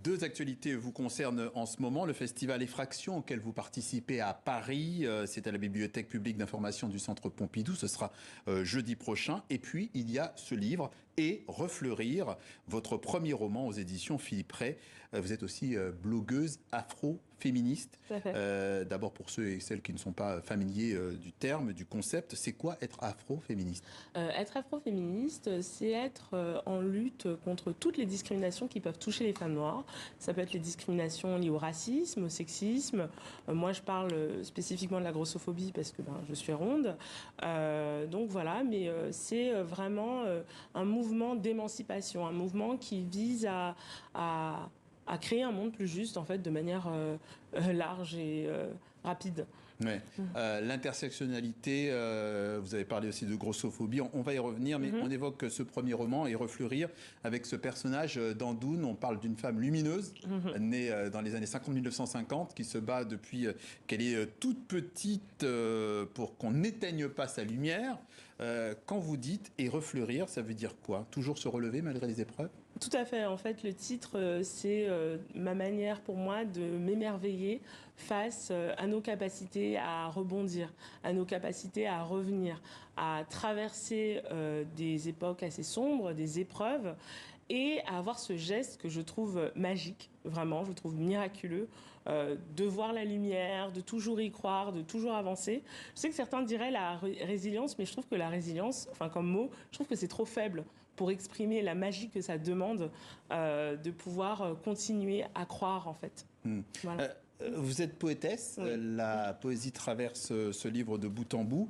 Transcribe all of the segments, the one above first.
Deux actualités vous concernent en ce moment. Le festival Effraction auquel vous participez à Paris, c'est à la Bibliothèque publique d'information du Centre Pompidou, ce sera jeudi prochain. Et puis il y a ce livre et Refleurir, votre premier roman aux éditions Philippe Ray. Vous êtes aussi blogueuse afro-féministe. D'abord pour ceux et celles qui ne sont pas familiers du terme, du concept, c'est quoi être afro-féministe? Être afro-féministe, c'est être en lutte contre toutes les discriminations qui peuvent toucher les femmes noires. Ça peut être les discriminations liées au racisme, au sexisme. Moi, je parle spécifiquement de la grossophobie parce que je suis ronde. Donc voilà, mais c'est vraiment un mouvement d'émancipation, un mouvement qui vise à créer un monde plus juste, en fait, de manière large et rapide. Ouais. L'intersectionnalité, vous avez parlé aussi de grossophobie, on va y revenir, mais on évoque ce premier roman et Refleurir avec ce personnage d'Andoun. On parle d'une femme lumineuse, née dans les années 50-1950, qui se bat depuis qu'elle est toute petite pour qu'on n'éteigne pas sa lumière. Quand vous dites et refleurir, ça veut dire quoi? Toujours se relever malgré les épreuves? Tout à fait. En fait, le titre, c'est ma manière pour moi de m'émerveiller face à nos capacités à rebondir, à nos capacités à revenir, à traverser des époques assez sombres, des épreuves, et à avoir ce geste que je trouve magique, vraiment, je trouve miraculeux, de voir la lumière, de toujours y croire, de toujours avancer. Je sais que certains diraient la résilience, mais je trouve que la résilience, enfin comme mot, je trouve que c'est trop faible pour exprimer la magie que ça demande de pouvoir continuer à croire, en fait. Voilà. Vous êtes poétesse, oui. La poésie traverse ce livre de bout en bout.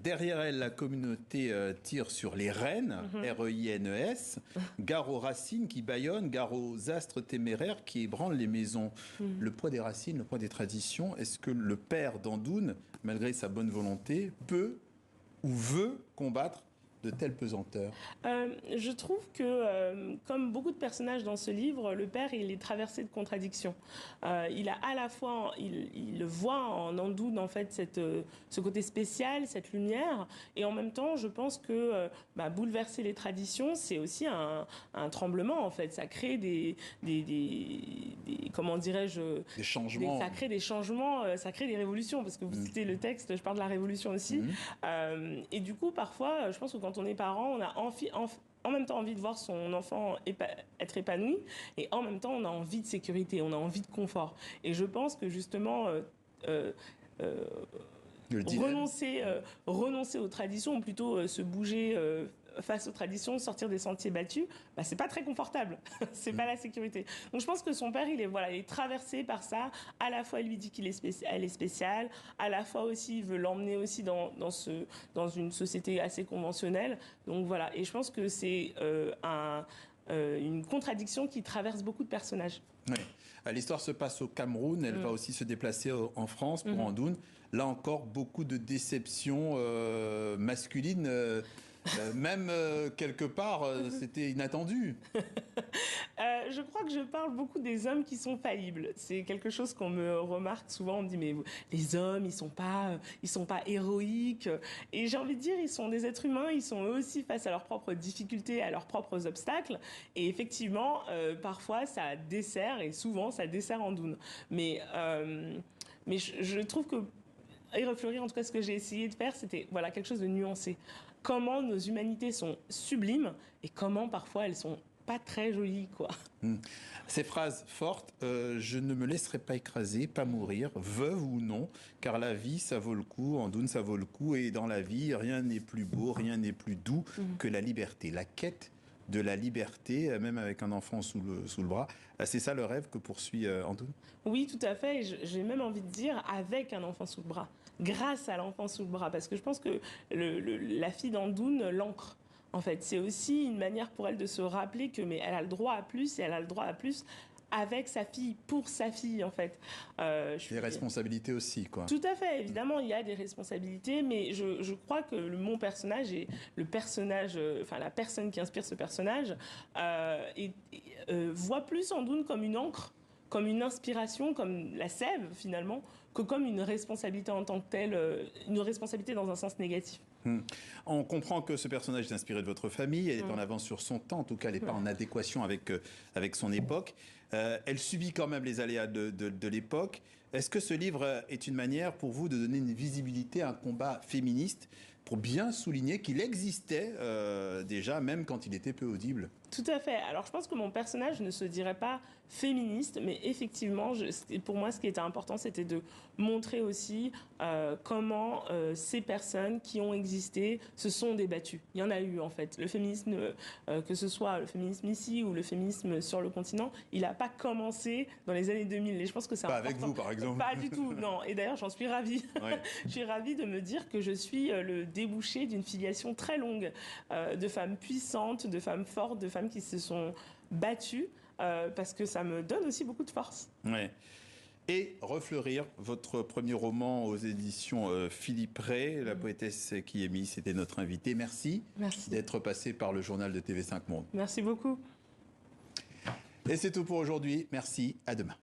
Derrière elle, la communauté tire sur les reines, R-E-I-N-E-S, gare aux racines qui bâillonnent, gare aux astres téméraires qui ébranlent les maisons. Le poids des racines, le poids des traditions, est-ce que le père d'Andoun, malgré sa bonne volonté, peut ou veut combattre de telles pesanteurs? Je trouve que, comme beaucoup de personnages dans ce livre, le père, il est traversé de contradictions. Il a à la fois, il le voit en Andoun, en fait, ce côté spécial, cette lumière, et en même temps, je pense que bouleverser les traditions, c'est aussi un tremblement, en fait. Ça crée des comment dirais-je, des changements. Ça crée des changements, ça crée des révolutions, parce que vous citez le texte, je parle de la révolution aussi. Et du coup, parfois, je pense que quand on est parent, on a en même temps envie de voir son enfant être épanoui, et en même temps, on a envie de sécurité, on a envie de confort. Et je pense que justement, renoncer aux traditions, ou plutôt se bouger face aux traditions, sortir des sentiers battus, c'est pas très confortable. C'est pas la sécurité. Donc je pense que son père, il est traversé par ça. À la fois, il lui dit elle est spéciale. À la fois aussi, il veut l'emmener aussi dans une société assez conventionnelle. Donc voilà. Et je pense que c'est une contradiction qui traverse beaucoup de personnages. Oui. L'histoire se passe au Cameroun, elle va aussi se déplacer en France pour Andoun. Là encore, beaucoup de déceptions masculines, même quelque part, c'était inattendu. Je crois que je parle beaucoup des hommes qui sont faillibles. C'est quelque chose qu'on me remarque souvent. On me dit mais les hommes, ils sont pas héroïques. Et j'ai envie de dire, ils sont des êtres humains. Ils sont eux aussi face à leurs propres difficultés, à leurs propres obstacles. Et effectivement, parfois ça dessert, et souvent ça dessert Andoun. Mais je trouve que et refleurir, en tout cas, ce que j'ai essayé de faire, c'était quelque chose de nuancé. Comment nos humanités sont sublimes et comment parfois elles sont pas très jolies, quoi. Ces phrases fortes, je ne me laisserai pas écraser, pas mourir, veuve ou non, car la vie, ça vaut le coup, Andoun, ça vaut le coup, et dans la vie, rien n'est plus beau, rien n'est plus doux que la liberté. La quête de la liberté, même avec un enfant sous le bras. C'est ça le rêve que poursuit Andoun? Oui, tout à fait. J'ai même envie de dire avec un enfant sous le bras, grâce à l'enfant sous le bras, parce que je pense que la fille d'Andoun l'ancre. En fait, c'est aussi une manière pour elle de se rappeler que elle a le droit à plus, et elle a le droit à plus avec sa fille, pour sa fille, en fait. Des responsabilités aussi, quoi. Tout à fait, évidemment, il y a des responsabilités, mais je crois que mon personnage et le personnage, la personne qui inspire ce personnage, voit plus Andoun comme une encre, comme une inspiration, comme la sève, finalement, que comme une responsabilité en tant que telle, une responsabilité dans un sens négatif. On comprend que ce personnage est inspiré de votre famille, elle est en avance sur son temps, en tout cas elle n'est pas en adéquation avec son époque. Elle subit quand même les aléas de l'époque. Est-ce que ce livre est une manière pour vous de donner une visibilité à un combat féministe pour bien souligner qu'il existait déjà, même quand il était peu audible? Tout à fait. Alors, je pense que mon personnage ne se dirait pas féministe, mais effectivement, pour moi, ce qui était important, c'était de montrer aussi comment ces personnes qui ont existé se sont débattues. Il y en a eu, en fait. Le féminisme, que ce soit le féminisme ici ou le féminisme sur le continent, il n'a pas commencé dans les années 2000. Et je pense que c'est important. Pas avec vous, par exemple. Pas du tout, non. Et d'ailleurs, j'en suis ravie. Ouais. Je suis ravie de me dire que je suis le débouché d'une filiation très longue de femmes puissantes, de femmes fortes, de femmes qui se sont battues, parce que ça me donne aussi beaucoup de force. Ouais. Et Refleurir, votre premier roman aux éditions Philippe Ray, la poétesse qui est mise, c'était notre invitée. Merci, d'être passé par le journal de TV5 Monde. Merci beaucoup. Et c'est tout pour aujourd'hui. Merci, à demain.